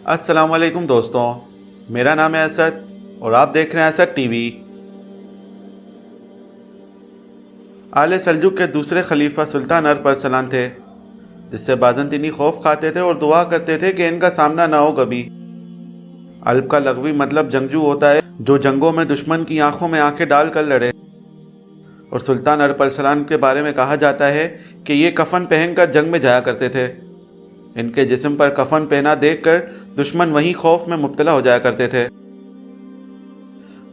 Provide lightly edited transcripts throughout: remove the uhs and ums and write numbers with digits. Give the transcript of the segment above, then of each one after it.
السلام علیکم دوستوں، میرا نام ہے اسد اور آپ دیکھ رہے ہیں اسد ٹی وی۔ آل سلجوق کے دوسرے خلیفہ سلطان ارسلان تھے، جس سے بازنطینی خوف کھاتے تھے اور دعا کرتے تھے کہ ان کا سامنا نہ ہو کبھی۔ الب کا لغوی مطلب جنگجو ہوتا ہے، جو جنگوں میں دشمن کی آنکھوں میں آنکھیں ڈال کر لڑے۔ اور سلطان ارسلان کے بارے میں کہا جاتا ہے کہ یہ کفن پہن کر جنگ میں جایا کرتے تھے۔ ان کے جسم پر کفن پہنا دیکھ کر دشمن وہی خوف میں مبتلا ہو جایا کرتے تھے۔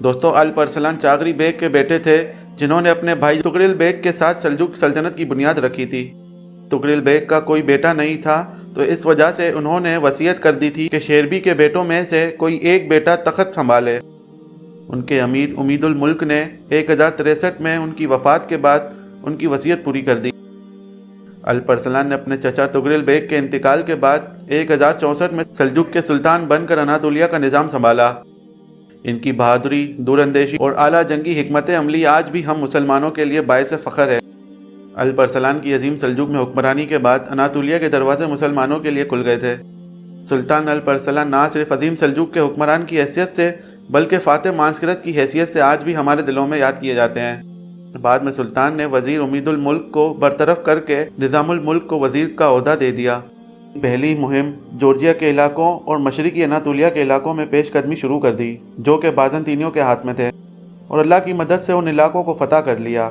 دوستو، الب ارسلان چاغری بیگ کے بیٹے تھے، جنہوں نے اپنے بھائی تغرل بیگ کے ساتھ سلجوق سلطنت کی بنیاد رکھی تھی۔ تغرل بیگ کا کوئی بیٹا نہیں تھا، تو اس وجہ سے انہوں نے وصیت کر دی تھی کہ شیربی کے بیٹوں میں سے کوئی ایک بیٹا تخت سنبھالے۔ ان کے امیر امید الملک نے 1063 میں ان کی وفات کے بعد ان کی وصیت پوری کر دی۔ الب ارسلان نے اپنے چچا تغرل بیگ کے انتقال کے بعد 1064 میں سلجوق کے سلطان بن کر اناطولیہ کا نظام سنبھالا۔ ان کی بہادری، دور اندیشی اور اعلیٰ جنگی حکمت عملی آج بھی ہم مسلمانوں کے لیے باعث فخر ہے۔ الب ارسلان کی عظیم سلجوق میں حکمرانی کے بعد اناطولیہ کے دروازے مسلمانوں کے لیے کھل گئے تھے۔ سلطان الب ارسلان نہ صرف عظیم سلجوق کے حکمران کی حیثیت سے بلکہ فاتح مانسکرت کی حیثیت سے آج بھی ہمارے دلوں میں یاد کیے جاتے ہیں۔ بعد میں سلطان نے وزیر امید الملک کو برطرف کر کے نظام الملک کو وزیر کا عہدہ دے دیا۔ پہلی مہم جورجیا کے علاقوں اور مشرقی اناطولیہ کے علاقوں میں پیش قدمی شروع کر دی، جو کہ بازنطینیوں کے ہاتھ میں تھے، اور اللہ کی مدد سے ان علاقوں کو فتح کر لیا۔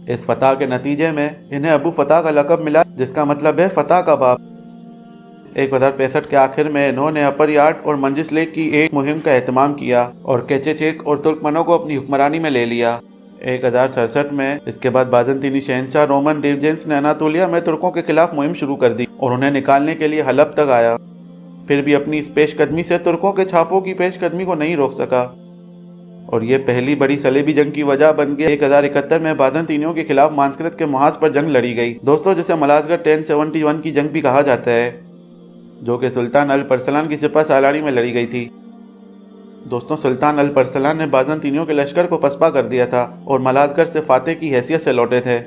اس فتح کے نتیجے میں انہیں ابو فتح کا لقب ملا، جس کا مطلب ہے فتح کا باپ۔ 1065 کے آخر میں انہوں نے اپر یارڈ اور منجس لیک کی ایک مہم کا اہتمام کیا اور کیچے اور ترکمنوں کو اپنی حکمرانی میں لے لیا۔ 1067 میں اس کے بعد بازنطینی شہنشاہ رومن ڈیوجینس نے اناطولیہ میں ترکوں کے خلاف مہم شروع کر دی اور انہیں نکالنے کے لیے حلب تک آیا۔ پھر بھی اپنی اس پیش قدمی سے ترکوں کے چھاپوں کی پیش قدمی کو نہیں روک سکا، اور یہ پہلی بڑی صلیبی جنگ کی وجہ بن گئی۔ 1071 میں بازنطینیوں کے خلاف مانسکرت کے محاذ پر جنگ لڑی گئی، دوستوں، جسے ملازگرد 1071 کی جنگ بھی کہا جاتا ہے، جو کہ سلطان الب ارسلان کی سپہ سالاری میں لڑی گئی تھی۔ دوستوں، سلطان الب ارسلان نے بازنطینیوں کے لشکر کو پسپا کر دیا تھا اور ملازگرد سے فاتح کی حیثیت سے لوٹے تھے۔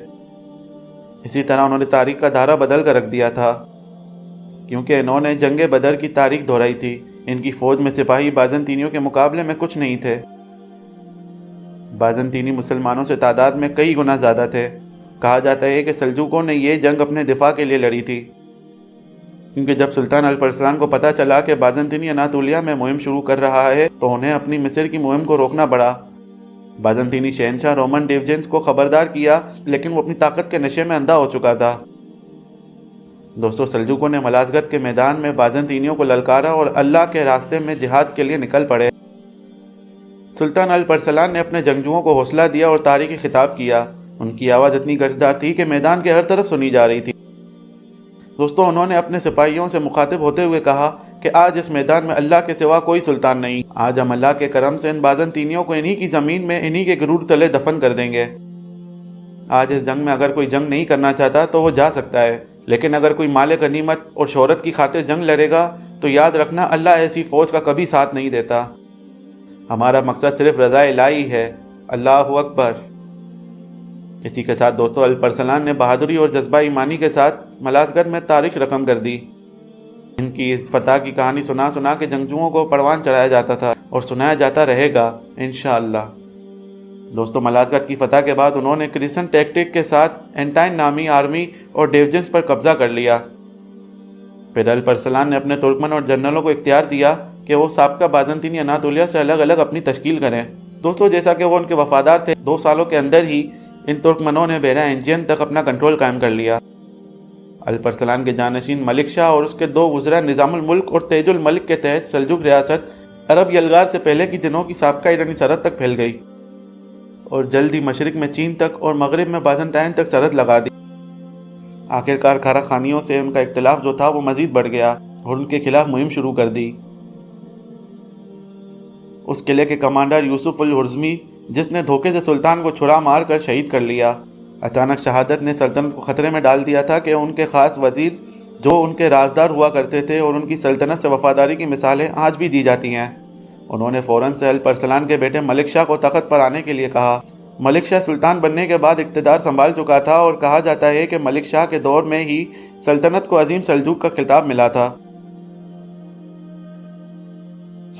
اسی طرح انہوں نے تاریخ کا دھارا بدل کر رکھ دیا تھا، کیونکہ انہوں نے جنگ بدر کی تاریخ دہرائی تھی۔ ان کی فوج میں سپاہی بازنطینیوں کے مقابلے میں کچھ نہیں تھے۔ بازنطینی مسلمانوں سے تعداد میں کئی گنا زیادہ تھے۔ کہا جاتا ہے کہ سلجوقوں نے یہ جنگ اپنے دفاع کے لیے لڑی تھی، کیونکہ جب سلطان الب ارسلان کو پتہ چلا کہ بازنطینی اناطولیہ میں مہم شروع کر رہا ہے تو انہیں اپنی مصر کی مہم کو روکنا پڑا۔ بازنطینی شہنشاہ رومن ڈیوجینس کو خبردار کیا، لیکن وہ اپنی طاقت کے نشے میں اندھا ہو چکا تھا۔ دوستو، سلجوقوں نے ملازگرد کے میدان میں بازنطینیوں کو للکارا اور اللہ کے راستے میں جہاد کے لیے نکل پڑے۔ سلطان الب ارسلان نے اپنے جنگجوؤں کو حوصلہ دیا اور تاریخی خطاب کیا۔ ان کی آواز اتنی گرجدار تھی کہ میدان کے ہر طرف سنی جا رہی تھی۔ دوستو، انہوں نے اپنے سپاہیوں سے مخاطب ہوتے ہوئے کہا کہ آج اس میدان میں اللہ کے سوا کوئی سلطان نہیں۔ آج ہم اللہ کے کرم سے ان بازنطینیوں کو انہی کی زمین میں انہی کے غرور تلے دفن کر دیں گے۔ آج اس جنگ میں اگر کوئی جنگ نہیں کرنا چاہتا تو وہ جا سکتا ہے، لیکن اگر کوئی مال غنیمت اور شہرت کی خاطر جنگ لڑے گا تو یاد رکھنا، اللہ ایسی فوج کا کبھی ساتھ نہیں دیتا۔ ہمارا مقصد صرف رضا الہی ہے۔ اللہ اکبر۔ اسی کے ساتھ دوستو، الب ارسلان نے بہادری اور جذبہ ایمانی کے ساتھ ملازگرد میں تاریخ رقم کر دی۔ ان کی اس فتح کی کہانی سنا سنا کے جنگجوؤں کو پروان چڑھایا جاتا تھا اور سنایا جاتا رہے گا انشاءاللہ۔ دوستو، ملازگرد کی فتح کے بعد انہوں نے کرسن ٹیکٹک کے ساتھ اینٹائن نامی آرمی اور ڈیوجنس پر قبضہ کر لیا۔ پھر الب ارسلان نے اپنے ترکمن اور جنرلوں کو اختیار دیا کہ وہ سابقہ بازنطینی اناطولیہ سے الگ الگ اپنی تشکیل کریں۔ دوستو، جیسا کہ وہ ان کے وفادار تھے، 2 سالوں کے اندر ہی ان ترکمنوں نے بحیرہ اینجین تک اپنا کنٹرول قائم کر لیا۔ الب ارسلان کے جانشین ملک شاہ اور اس کے 2 وزراء نظام الملک اور تیج الملک کے تحت سلجوق ریاست عرب یلغار سے پہلے کی دنوں کی سابقہ ایرانی سرحد تک پھیل گئی اور جلد ہی مشرق میں چین تک اور مغرب میں بازنٹائن تک سرحد لگا دی۔ آخرکار کھارا خانیوں سے ان کا اختلاف جو تھا وہ مزید بڑھ گیا اور ان کے خلاف مہم شروع کر دی۔ اس قلعے کے کمانڈر یوسف الہرزمی، جس نے دھوکے سے سلطان کو چھڑا مار کر شہید کر لیا، اچانک شہادت نے سلطنت کو خطرے میں ڈال دیا تھا کہ ان کے خاص وزیر جو ان کے رازدار ہوا کرتے تھے اور ان کی سلطنت سے وفاداری کی مثالیں آج بھی دی جاتی ہیں۔ انہوں نے فوراً سے الب ارسلان کے بیٹے ملک شاہ کو تخت پر آنے کے لیے کہا۔ ملک شاہ سلطان بننے کے بعد اقتدار سنبھال چکا تھا اور کہا جاتا ہے کہ ملک شاہ کے دور میں ہی سلطنت کو عظیم سلجوق کا خطاب ملا تھا۔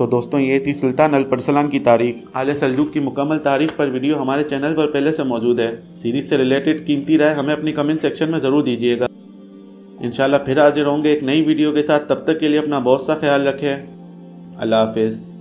دوستوں یہ تھی سلطان الپرسلان کی تاریخ۔ آل سلجوق کی مکمل تاریخ پر ویڈیو ہمارے چینل پر پہلے سے موجود ہے۔ سیریز سے ریلیٹڈ قیمتی رائے ہمیں اپنی کمنٹ سیکشن میں ضرور دیجیے گا۔ انشاءاللہ پھر حاضر ہوں گے ایک نئی ویڈیو کے ساتھ، تب تک کے لیے اپنا بہت سا خیال رکھیں۔ اللہ حافظ۔